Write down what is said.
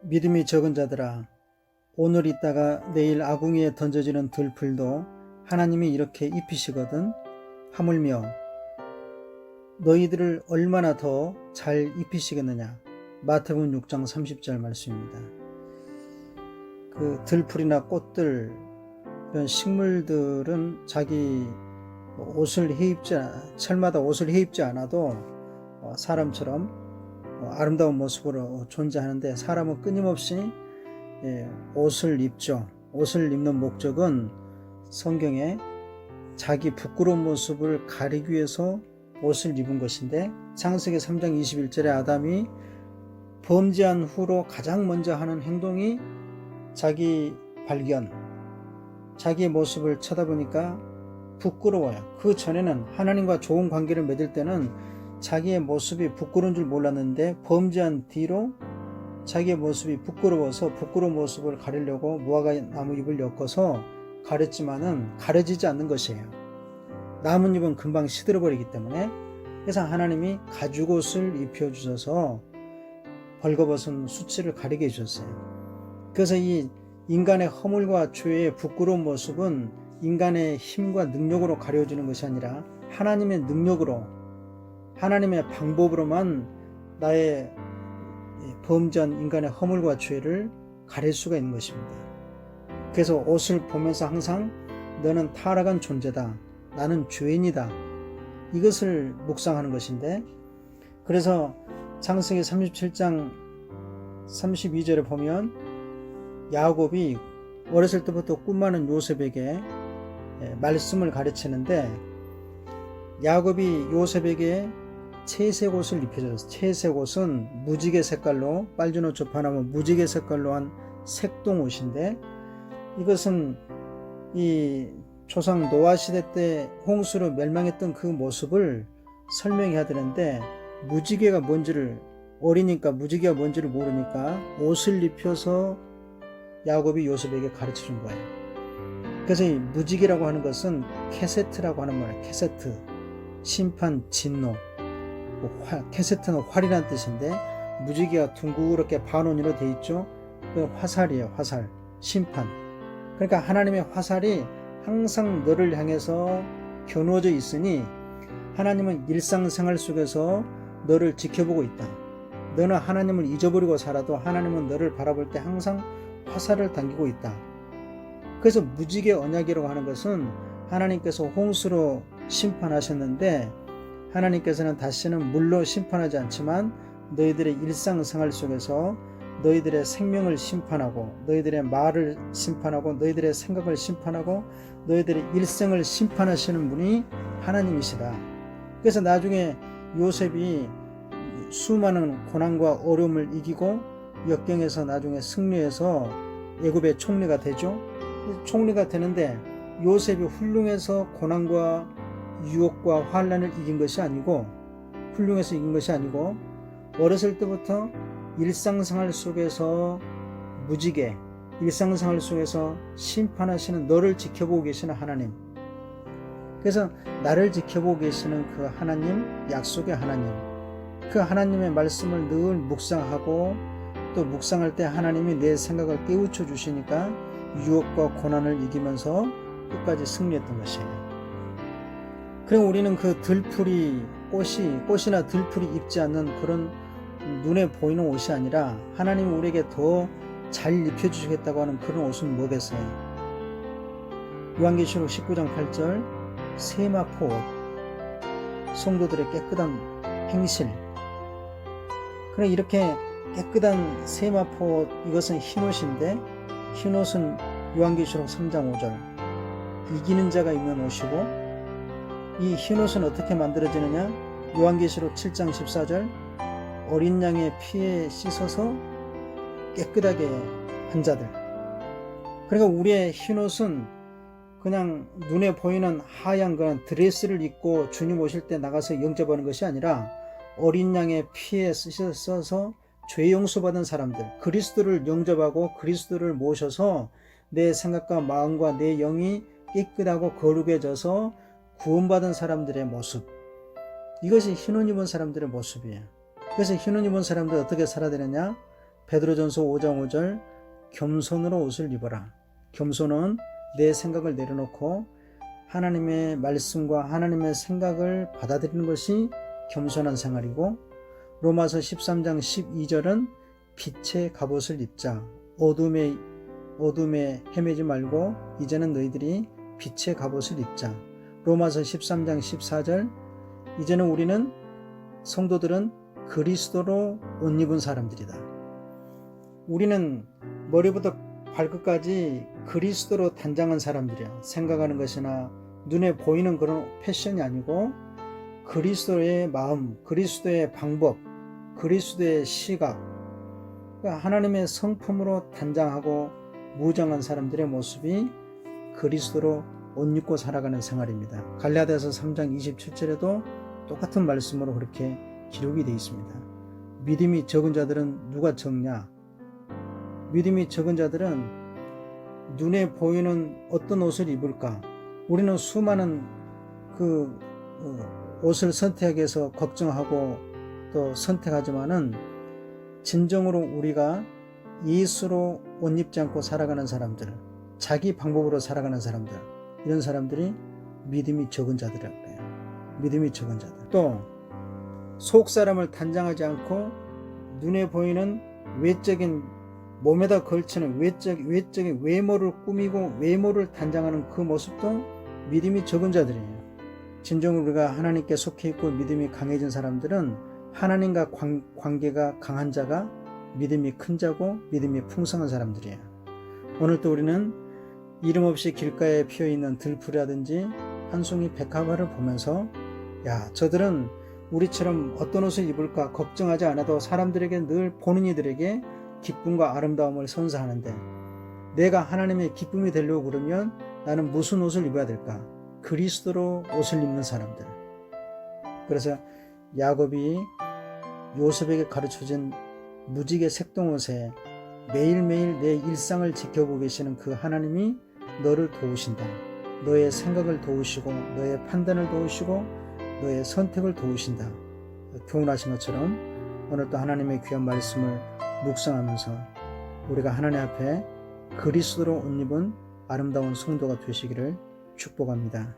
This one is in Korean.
믿음이 적은 자들아, 오늘 있다가 내일 아궁이에 던져지는 들풀도 하나님이 이렇게 입히시거든. 하물며 너희들을 얼마나 더 잘 입히시겠느냐. 마태복음 6장 30절 말씀입니다. 그 들풀이나 꽃들, 이런 식물들은 자기 철마다 옷을 해입지 않아도 사람처럼 아름다운 모습으로 존재하는데, 사람은 끊임없이 옷을 입죠. 옷을 입는 목적은 성경에 자기 부끄러운 모습을 가리기 위해서 옷을 입은 것인데, 창세기 3장 21절에 아담이 범죄한 후로 가장 먼저 하는 행동이 자기 발견, 자기의 모습을 쳐다보니까 부끄러워요. 그 전에는 하나님과 좋은 관계를 맺을 때는 자기의 모습이 부끄러운 줄 몰랐는데, 범죄한 뒤로 자기의 모습이 부끄러워서 부끄러운 모습을 가리려고 무화과 나무 잎을 엮어서 가렸지만은 가려지지 않는 것이에요. 나뭇잎은 금방 시들어버리기 때문에. 그래서 하나님이 가죽옷을 입혀주셔서 벌거벗은 수치를 가리게 해주셨어요. 그래서 이 인간의 허물과 죄의 부끄러운 모습은 인간의 힘과 능력으로 가려주는 것이 아니라 하나님의 능력으로, 하나님의 방법으로만 나의 범죄한 인간의 허물과 죄를 가릴 수가 있는 것입니다. 그래서 옷을 보면서 항상 너는 타락한 존재다, 나는 죄인이다, 이것을 묵상하는 것인데, 그래서 창세기 37장 32절에 보면 야곱이 어렸을 때부터 꿈 많은 요셉에게 말씀을 가르치는데, 야곱이 요셉에게 채색 옷을 입혀줬어요. 채색 옷은 무지개 색깔로, 빨주노 조판하면 무지개 색깔로 한 색동 옷인데, 이것은 이 조상 노아 시대 때 홍수로 멸망했던 그 모습을 설명해야 되는데, 무지개가 뭔지를, 어리니까 무지개가 뭔지를 모르니까 옷을 입혀서 야곱이 요셉에게 가르쳐 준 거예요. 그래서 이 무지개라고 하는 것은 캐세트라고 하는 말이에요. 캐세트, 심판, 진노. 캐세트는 활이라는 뜻인데, 무지개가 둥그렇게 반원으로 되어 있죠. 그 화살이에요. 화살, 심판. 그러니까 하나님의 화살이 항상 너를 향해서 겨누어져 있으니, 하나님은 일상생활 속에서 너를 지켜보고 있다. 너는 하나님을 잊어버리고 살아도 하나님은 너를 바라볼 때 항상 화살을 당기고 있다. 그래서 무지개 언약이라고 하는 것은 하나님께서 홍수로 심판하셨는데, 하나님께서는 다시는 물로 심판하지 않지만 너희들의 일상생활 속에서 너희들의 생명을 심판하고, 너희들의 말을 심판하고, 너희들의 생각을 심판하고, 너희들의 일생을 심판하시는 분이 하나님이시다. 그래서 나중에 요셉이 수많은 고난과 어려움을 이기고 역경에서 나중에 승리해서 애굽의 총리가 되죠. 총리가 되는데, 요셉이 훌륭해서 고난과 유혹과 환난을 이긴 것이 아니고, 훌륭해서 이긴 것이 아니고, 어렸을 때부터 일상생활 속에서 무지개, 일상생활 속에서 심판하시는 너를 지켜보고 계시는 하나님, 그래서 나를 지켜보고 계시는 그 하나님, 약속의 하나님, 그 하나님의 말씀을 늘 묵상하고, 또 묵상할 때 하나님이 내 생각을 깨우쳐 주시니까 유혹과 고난을 이기면서 끝까지 승리했던 것이에요. 그럼 우리는 그 들풀이, 꽃이나 들풀이 입지 않는 그런 눈에 보이는 옷이 아니라, 하나님이 우리에게 더 잘 입혀주시겠다고 하는 그런 옷은 뭐겠어요? 요한계시록 19장 8절, 세마포 옷, 성도들의 깨끗한 행실. 그래, 이렇게 깨끗한 세마포 옷, 이것은 흰옷인데, 흰옷은 요한계시록 3장 5절, 이기는 자가 입는 옷이고, 이 흰옷은 어떻게 만들어지느냐? 요한계시록 7장 14절, 어린 양의 피에 씻어서 깨끗하게 한 자들. 그러니까 우리의 흰옷은 그냥 눈에 보이는 하얀 그런 드레스를 입고 주님 오실 때 나가서 영접하는 것이 아니라, 어린 양의 피에 씻어서 죄 용서받은 사람들, 그리스도를 영접하고 그리스도를 모셔서 내 생각과 마음과 내 영이 깨끗하고 거룩해져서 구원받은 사람들의 모습, 이것이 흰옷 입은 사람들의 모습이에요. 그래서 흰옷 입은 사람들 어떻게 살아야 되느냐? 베드로전서 5장 5절 겸손으로 옷을 입어라. 겸손은 내 생각을 내려놓고 하나님의 말씀과 하나님의 생각을 받아들이는 것이 겸손한 생활이고, 로마서 13장 12절은 빛의 갑옷을 입자. 어둠에 헤매지 말고 이제는 너희들이 빛의 갑옷을 입자. 로마서 13장 14절 이제는 우리는 성도들은 그리스도로 옷 입은 사람들이다. 우리는 머리부터 발끝까지 그리스도로 단장한 사람들이야. 생각하는 것이나 눈에 보이는 그런 패션이 아니고 그리스도의 마음, 그리스도의 방법, 그리스도의 시각, 그러니까 하나님의 성품으로 단장하고 무장한 사람들의 모습이 그리스도로 옷 입고 살아가는 생활입니다. 갈라디아서 3장 27절에도 똑같은 말씀으로 그렇게 기록이 되어 있습니다. 믿음이 적은 자들은 누가 적냐? 믿음이 적은 자들은 눈에 보이는 어떤 옷을 입을까? 우리는 수많은 그 옷을 선택해서 걱정하고 또 선택하지만은 진정으로 우리가 예수로 옷 입지 않고 살아가는 사람들, 자기 방법으로 살아가는 사람들, 이런 사람들이 믿음이 적은 자들이라고 해요. 믿음이 적은 자들. 또 속사람을 단장하지 않고 눈에 보이는 외적인 몸에다 걸치는 외적인 외모를 꾸미고 외모를 단장하는 그 모습도 믿음이 적은 자들이에요. 진정으로 우리가 하나님께 속해 있고 믿음이 강해진 사람들은 하나님과 관계가 강한 자가 믿음이 큰 자고 믿음이 풍성한 사람들이에요. 오늘 또 우리는 이름 없이 길가에 피어있는 들풀이라든지 한 송이 백합화를 보면서 야, 저들은 우리처럼 어떤 옷을 입을까 걱정하지 않아도 사람들에게 늘 보는 이들에게 기쁨과 아름다움을 선사하는데, 내가 하나님의 기쁨이 되려고 그러면 나는 무슨 옷을 입어야 될까? 그리스도로 옷을 입는 사람들. 그래서 야곱이 요셉에게 가르쳐준 무지개 색동옷에 매일매일 내 일상을 지켜보고 계시는 그 하나님이 너를 도우신다. 너의 생각을 도우시고 너의 판단을 도우시고 너의 선택을 도우신다. 교훈하신 것처럼 오늘 또 하나님의 귀한 말씀을 묵상하면서 우리가 하나님 앞에 그리스도로 옷 입은 아름다운 성도가 되시기를 축복합니다.